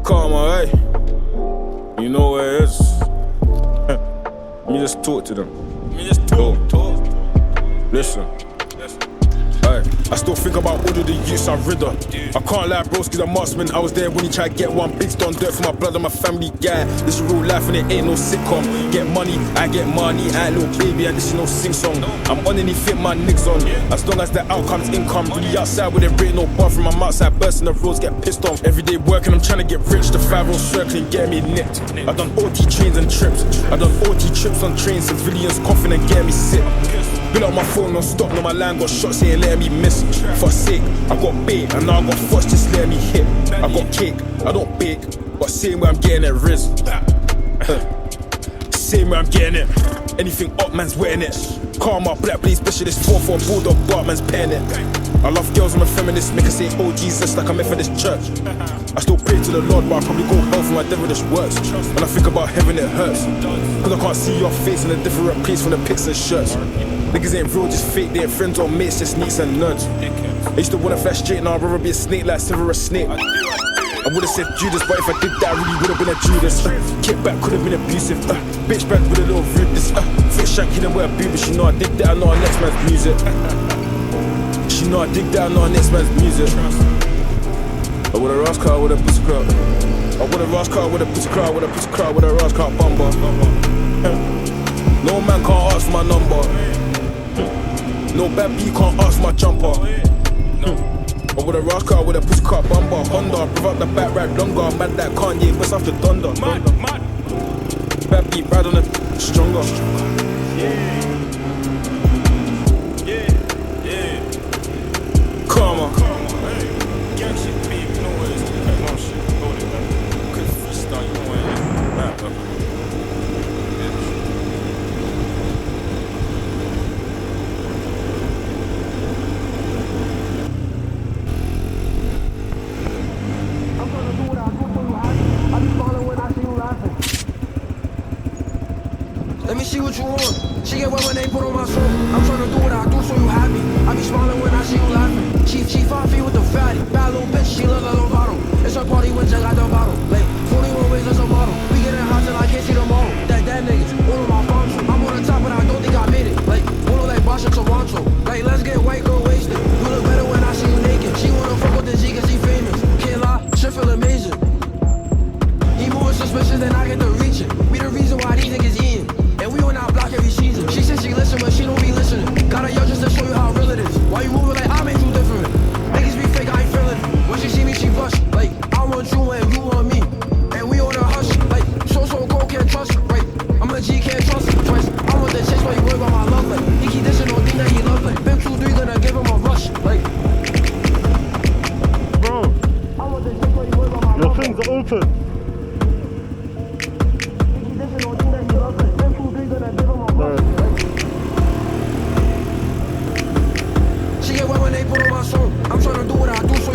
Karma, hey. You know where it is. Let me just talk to them. Let me just talk. Listen. Hey, I still think about all of the youths I rid her. I can't lie, broski's a marksman. I was there when he tried to get one. Big stone dirt for my blood and my family guy. This is real life and it ain't no sitcom. Get money, I get money. I ain't little baby and this is no sing song. I'm on anything my niggas on. As long as the outcome's income. Really outside with it ain't no bathroom. I'm outside bursting the roads, get pissed off. Every day working, I'm trying to get rich. The 5-0 circling, get me nipped. I done OT trains and trips. I done OT trips on trains. Civilians coughing and getting me sick. Bill out my phone non-stop, no my line got shots, ain't letting me miss. For sake, I got bait, and now I got fuss, just letting me hit. I got cake, I don't bake, but same way I'm getting it, Riz. Same way I'm getting it. Anything up, man's wetting it. Karma, black blade specialist, 4-4 bulldog, Bartman's penning it. I love girls, I'm a feminist, make her say, oh Jesus, like a Methodist church. I still pray to the Lord, but I probably go hell for my devilish works. When I think about heaven, it hurts. Cause I can't see your face in a different place from the pics and shirts. Niggas ain't real, just fake, they ain't friends or mates, just sneaks and nerds. I used to wanna flash straight, now I'd rather be a snake like Severus Snape. I would've said Judas, but if I did that, I really would've been a Judas. Kickback could've been abusive, bitch back with a little rudeness. Fit shanky and wear a boot, but she know I dig that, I know our next man's music. She know I dig that, I know our next man's music. I would've rascal car with a pussy crowd. I would've rascal car with a pussy crowd, with a pussy crowd, with a rascal bumble. No man can't ask my number. No bad B can't ask my jumper. I with a rock car with a pussy car bumper. Honda, rev up the back ride longer. Mad that Kanye, bust off the thunder. Bad beat ride on it stronger. Karma. Gang shit, babe, you know what it is. No shit, hold it, man. Good freestyle, you know what it is. Mad, bro. Let me see what you want. She get wet when they put on my song. I'm tryna do what I do so you happy. I be smiling when I see you laughing. She 5 feet with the fatty. Bad little bitch, she look like a bottle. It's her party when Jack got the bottle. Like 41 ways as a model. We getting hot till I can't see tomorrow. That niggas, all of my bombs. I'm on the top but I don't think I made it. Like, all like Bosch and Toronto. Like, let's get white girl wasted. You look better when I see you naked. She wanna fuck with the G cause he famous. Can't lie, shit feel amazing. He moving suspicious then I get to reach it. We the reason why these niggas eating. And we on our block every season. She said she listen, but she don't be listening. Got a yo just to show you how real it is. Why you moving like I made you different? Niggas be fake, I ain't feeling it. When she see me, she blush. Like, I want you and you want me. And we on a hush. Like, so cold, can't trust. Right, I'm a G, can't trust. Twice, I want the chase, but you worry about my love. Like, he keep dishing on things that he love. Like, Big 2-3 gonna give him a rush. Like, bro, I want the chase, but you worry about my your love. things are open. She get wet when they put on my song. I'm tryna do what I do so